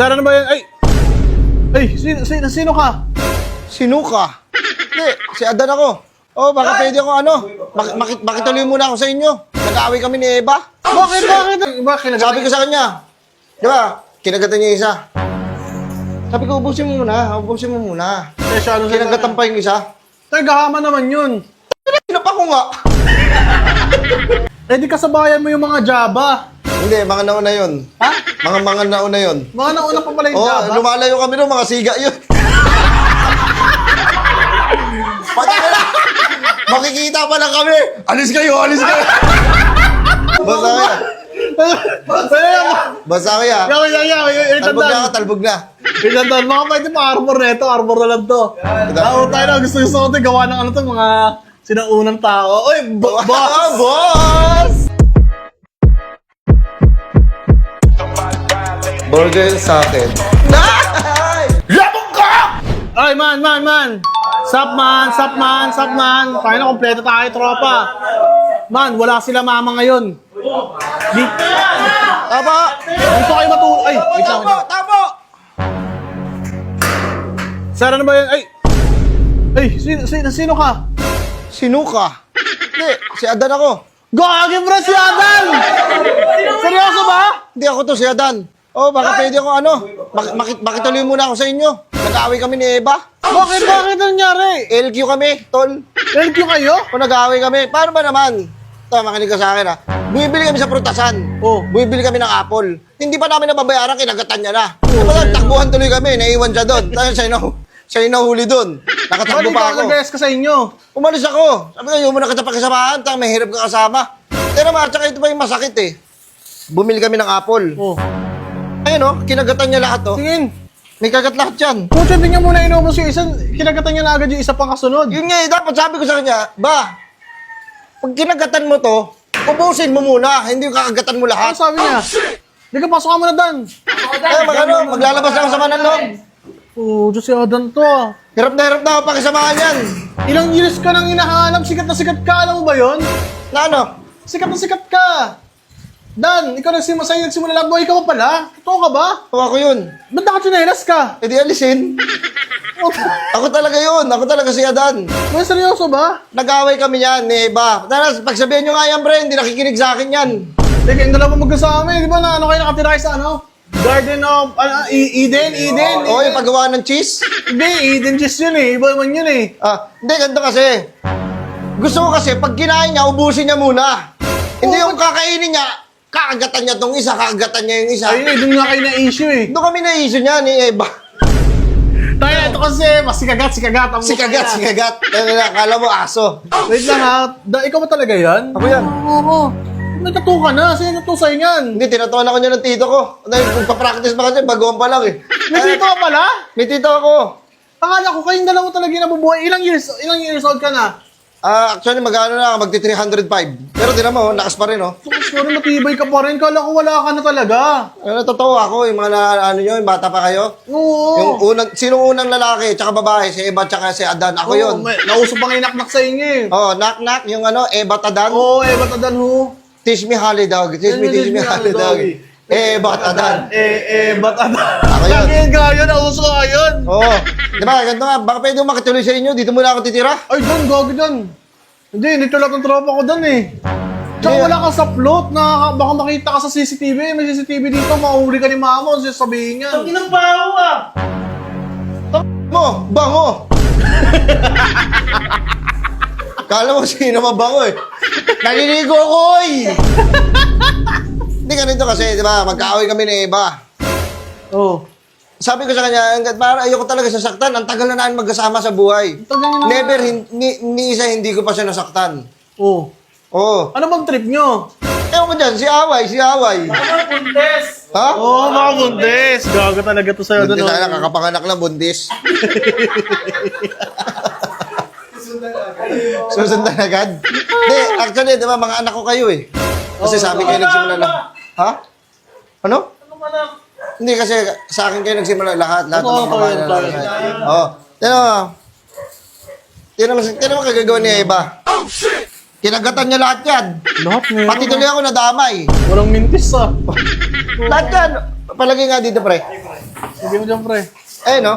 Sara na ba yan? Ay, sino ka? Sino ka? Hindi, si Adan ako. Oh, baka pwede ako makituloy muna ako sa inyo. Nag-aaway kami ni Eva. Bakit? Sabi ko sa kanya, di ba, kinagatan niya isa. Sabi ko, ubusin mo muna. Kinagatan pa yung isa. Tagahama naman yun. Sinapa ko nga. Eh di kasabayan mo yung mga Java. Hindi, mga nauna yun. Ha? Mga nauna yun. Mga nauna pa pala yung Oo, Java. lumalayo kami doon, mga siga yun. Pati na, makikita pa lang kami. Alis kayo. Basta kaya. Basta kaya. Talbog na. Ilantan, mga pwede pa arbor na ito. Arbor na lang to. Tao tayo na, gusto natin gawa ng ano to, mga sinaunang tao. Uy, boss! Burger sa akin. Labog ka! Ay, man! Sup, man! Tayo na, kompleto tayo, tropa. Man, wala sila mama ngayon. Tama! Gusto kayo matulog. Ay, wait lang. Tama! Sara na ba yan? Ay, sino ka? Sino ka? Hindi, si Adan ako. Gagi, bro, si Adan! Seryoso ba? Hindi ako to, si Adan. Oh, baka pwede ako makituloy muna ako sa inyo. Nag-aaway kami ni Eva. Bakit nangyari? LQ kami, tol. LQ kayo? Kung nag-aaway kami, paano ba naman? Ito, makinig ka sa akin ha. Bumibili kami sa prutasan. Oh. Bumibili kami ng apple. Hindi pa namin nababayaran, kinagatan niya na. Diba, takbuhan tuloy kami, naiwan siya doon. Dahil siya yung nahuli doon. Nakatakbo pa ako. Nag-guess ka sa inyo. Umalis ako. Sabi ko, yung muna kita pakisamahan, may hirap ka kasama. Pero naman, tsaka ito pa yung masakit eh. Bumili kami ng apple. Oh. Ayun oh, kinagatan niya lahat oh. Tingin. May kagat lahat yan. Pucha, hindi niya muna inubos yung isa. Kinagatan niya na agad yung isa pang kasunod. Yun nga eh, dapat sabi ko sa kanya, pag kinagatan mo to, ubusin mo muna, hindi yung kakagatan mo Ano lahat. sabi niya? Hindi ka, pasok ka muna, Dan. Maglalabas lang sa ng loob. Oh, Diyos si Adan to ah. Hirap na ako pakisamahan yan. Ilang years ka nang hinahanap, sikat na sikat ka, alam mo ba yun? Na ano? Sikat na sikat ka. Dan, ikaw nagsimula lang, boy, ikaw pa pala? Totoo ka ba? Tawa ko yun. Ba't nakatsinelas ka? E di alisin. Ako talaga si Adan. May seryoso ba? Nag-away kami yan ni Eva. Tapos pagsabihin nyo nga yan, bre, hindi nakikinig sa akin yan. Teka, yung dalawa magkasama eh. Di ba na ano kayo nakatira sa ano? Garden of, Eden? Oo, yung paggawa ng cheese. Hindi, Eden cheese yun eh. Iba naman yun eh. Hindi, ganito kasi. Gusto ko kasi, pag kinain niya, ubusin niya muna. Hindi yung kakainin niya, kakagatan niya tong isa, kakagatan niya yung isa. Ayun eh, doon nga kayo na-issue eh. Doon kami na-issue niya ni Eva. Tayo, ito kasi, mas sikagat. Sikagat. Akala mo aso. Wait lang ha. Ikaw ba talaga yan? Ako yan. Oo. May tattoo ka na. Sino tattoo sa'yo yan? Hindi, tinatuan ako niya ng tito ko. Dahil magpa-practice pa kasi, baguhan pa lang eh. May tito ka pala? May tito ako. Akala ko kayong dalawa talaga yung nabubuhay. Ilang years old ka na? Actually, mag-ano na ako, magti-305. Pero tinan mo, lakas pa rin, oh. Sorry, matibay ka pa rin. Kala ko wala ka na talaga. Totoo ako, yung mga yung bata pa kayo. Oo. Sinong unang lalaki, tsaka babae, si Eva, tsaka si Adan. Ako yun. Nauso pa ngayon naknak sa inyo eh. Knock-knock, yung Eva Tadan. Oo, ba't Adan ho? Teach me Holly Dog. Teach me Holly Dog. Eva Tadan. Ba't Adan? Ako yun. Kagin ka yun, nauso ka yun. Oo. Diba, ganito nga, baka pwede makituloy sa inyo, dito muna ako titira. Ay, doon, gagi doon. Hindi tulad ng tropa ko doon eh. Tsaka wala ka sa float na baka makita ka sa CCTV. May CCTV dito, mahuli ka ni mama kung sasabihin niyan. Ang ginagbaho ah! Mo, bango. Kala mo sino mabango eh. Naliligo ko eh. Hindi ganito kasi, di ba, magkaaway kami ni Eva. Oo. Sabi ko sa kanya, para ayoko talaga sasaktan. Ang tagal na namin magkasama sa buhay. Never, ni isa hindi ko pa siya nasaktan. Oo. Oo. Ano bang trip nyo? Ewan ko dyan, si Away. Ano bundes? Ha? Oo, mga bundes. Gago talaga to sa'yo Buntis doon. na kakapanganak lang, buntis. Susundan agad? Hindi, actually, di ba, mga anak ko kayo eh. Kasi sabi kayo nagsimula lang. Ha? Ano? Ano ba na? Hindi kasi sa akin kayo nagsimula lahat ng Oo, mga babae na totoo. lahat. Oo. Tignan mo kagagawa ni Eva. Kinagatan niya lahat yan. Lahat meron. Pati tuloy ako nadamay. Walang mintis ah. Lahat yan. Palagay nga dito, pre. Hindi mo dyan, pre. No?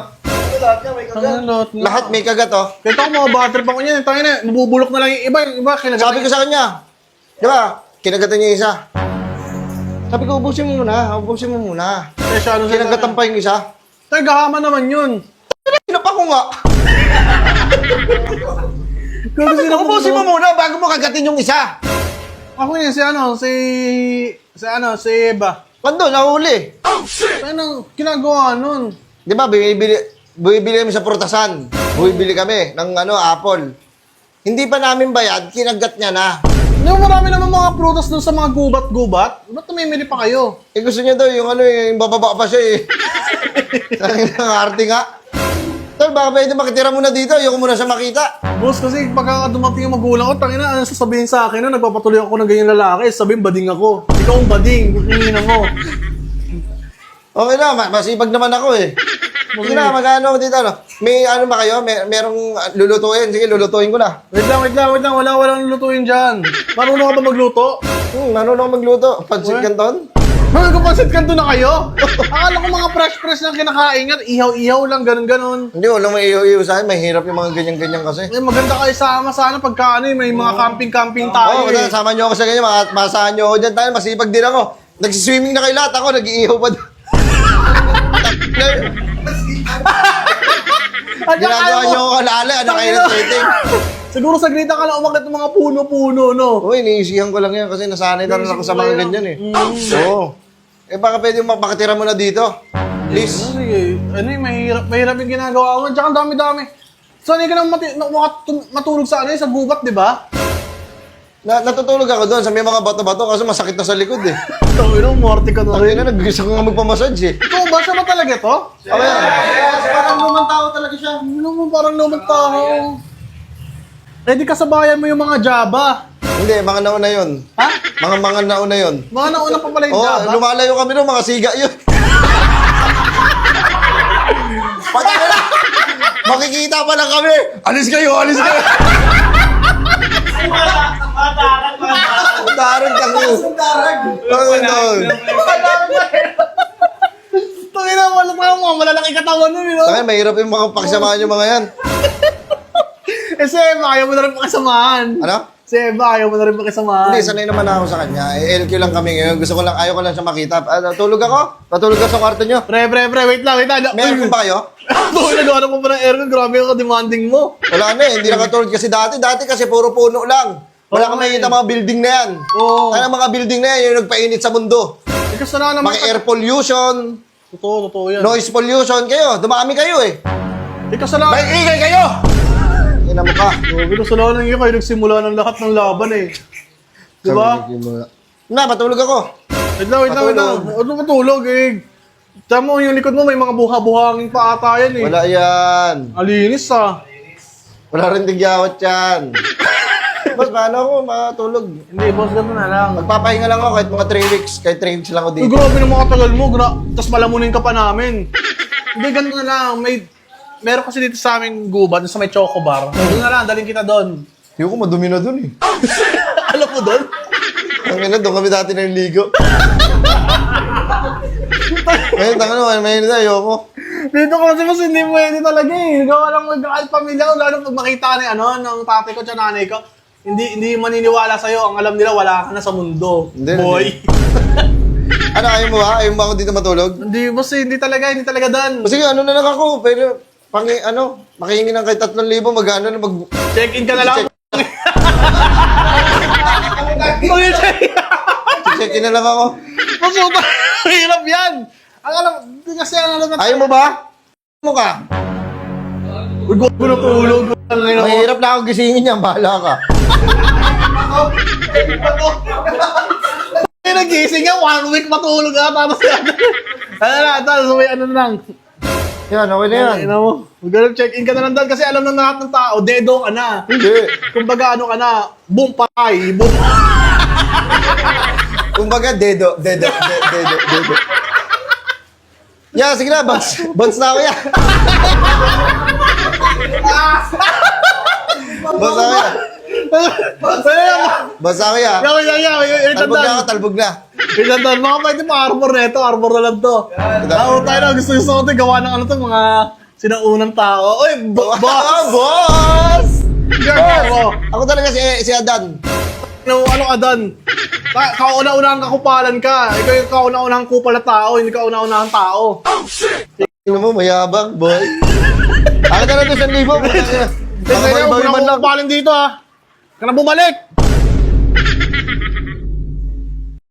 Tangalot. Lahat may kagat, oh. Kaya ako mga battery pa ko niyan. Tangin na, nabubulok na lang yung iba. Yung iba, kinagat. Sabi ko sa kanya, di ba, kinagatan niya yung isa. Sabi ko, ubusin mo muna. Eh, siya, ano Kinagatan pa yung isa. Tayo, gahama naman yun. Sino pa ko nga? Ubusin mo muna bago mo kagatin yung isa. Ako yun, si Eva. Pando, nahuli. Ano, ginagawa nun? Di ba, bumibili kami sa prutasan. Bumibili kami ng apple. Hindi pa namin bayad, kinagat niya na. Hindi, marami naman mga prutas dun sa mga gubat-gubat. Ba't namimili pa kayo? Gusto niya daw yung bababa pa siya Sabi ng arte nga. Tol, baka pwede makitira muna dito. Ayoko muna siya makita. Boss, kasi pagka dumating yung magulang ko, tangina, ano sasabihin sa akin na nagpapatuloy ako ng ganyan lalaki, sabihin bading ako. Ikaw ang bading, hinina mo. Okay na, masipag naman ako Sige na, mag-ano dito, no? May ano ba kayo? Merong lulutuin. Sige, lulutuin ko na. Wait lang. Walang lutuin dyan. Marunong ka ba magluto? Marunong ako magluto. Pansit Canton? Magkapansit kanto na kayo? Akala ko mga fresh lang kinakain yan. Ihaw-ihaw lang, ganun-ganun. Hindi, walang may iyo sa akin. Mahirap yung mga ganyan-ganyan kasi. Eh, maganda kayo sama sana pagka may mga camping-camping tayo. Oo, sama niyo ako sa ganyan. Masahan niyo ako dyan tayo. Masipag din ako. Nagsiswimming na kayo lahat. Ako, nag-iihaw pa doon. Ginagawa niyo ako kalala. Ano kayo ng dating? Siguro sa grita ka lang umakit ng mga puno-puno, no? Uy, iniisihan ko lang yan kasi nasanay na rin ako sa mga ganyan Oo. Baka pwede makatira mo na dito. Please. Sige, ano yung mahirap yung ginagawa mo. Tsaka ang dami-dami. Sanay ka nang matulog sa sa gubat, di ba? Natutulog ako doon sa may mga bato-bato kasi masakit na sa likod Tawin mo, morty ka na Ay rin. na, nag-gusto ko nga magpamassage Ito, ba siya ba talaga to? Okay. Parang lumang tao talaga siya. Ano mo, parang lumang tao. Eh, di kasabayan mo yung mga Java. Hindi, mga nauna yun. Ha? Mga nauna yun. Mga nauna pa pala yung Java. Lumalayo kami doon, mga siga yun. Pati na lang. Makikita pa lang kami. Alis kayo. Darag ako. Tangina, wala pa mo. Malalaki katawan nun, you know? Takay, mahirap yung mga pakisamahan yung mga yan. Eh, si Eva, ayaw mo na rin pakisamahan. Ano? Si Eva, ayaw mo na rin pakisamahan. Hindi, sanay naman ako sa kanya. LQ lang kami ngayon. Ayaw ko lang siya makita. Tulog ako? Patulog ka sa kwarto nyo? Pre, wait lang. Meron ba kayo? Tuloy, nagawa mo pa ng aircon. Grabe yung demanding mo. Wala na hindi nakatulog kasi dati. Dati kasi puro puno lang. Wala kang makikita mga building na yan. Oo. Ano mga building na yan, yung nagpainit sa mundo. Eh, kasalanan naman. Mga air pollution, Totoo yan. noise pollution kayo. Dumami kayo Eh, kasalanan. May ingay kayo! Ina mo ka. Grabe, kasalanan nyo kayo. Nagsimula ng lahat ng laban eh. Diba? Na, matulog ako. Wait lang. Ano matulog eh? Tama mo, yung likod mo may mga buha-buhangin pa ata yan eh. Wala yan. Alinis ah. Wala rin tigyawat yan. Boss, paano ako matulog? Hindi, boss, gano'n na lang. Magpapahinga lang ako kahit mga 3 weeks. Kahit 3 weeks lang ako Uy, dito. grabe ng mga tagal mo. Tapos malamunin ka pa namin. Hindi, gano'n na lang. Meron kasi dito sa aming gubat, sa may choco bar. Doon na lang, daling kita doon. Hindi ko madumi na dun Alam mo doon? Ang ina, doon kami dati ng ligo. Ngayon, may na, ayoko. Dito kasi mas hindi pwede talaga eh. Gawa lang mag-pamilya ko, lalo pag makita ni ng tatay ko at nanay ko. Hindi maniniwala sa'yo. Ang alam nila, wala ka na sa mundo. Hindi, Boy. Ano, ayaw mo ba? Ayaw mo ba ako dito matulog? Hindi, boss, hindi talaga dan. Sige, ano na lang ako. Pero, makihingi ng kahit 3,000, Check-in ka na lang. check-in na lang ako. Masuta, hirap yan. Ang alam, kasi ang alam na... Ayaw mo ba? Ayaw mo ka? Uy, gago na tulog. Mahirap na ako gisingin yan. Bahala ka. Ay, nagising nga, 1 week matulog ka. Tapos tapos may ano na lang. Yan, okay na yan. Ina mo, magandang check-in ka na lang dad kasi alam ng lahat ng tao, dedo ka na. Hindi. Kumbaga ano ka na, boom patay, boom. Kumbaga, dedo. Yeah, sige na, bounce na ako yan. Bounce na ako yan. Bounce na ako yan. Yaw, Talbog na. Ilan doon, mga pwede pa arbor na ito, arbor na lang to. Tao tayo na, gusto natin gawa ng ano to, mga sinaunang tao. Uy, boss! Boss! Boss! Ako talaga si Adan. Ano ka doon? Kauna-unahang kakupalan ka. Ikaw yung kauna-unahang kupal na tao, hindi kauna-unahang tao. Tingnan mo, mayabang, boy. Akin na lang doon 1,000. Kasi Baka na, bawi man lang. kukupalan dito ha. Ka na bumalik!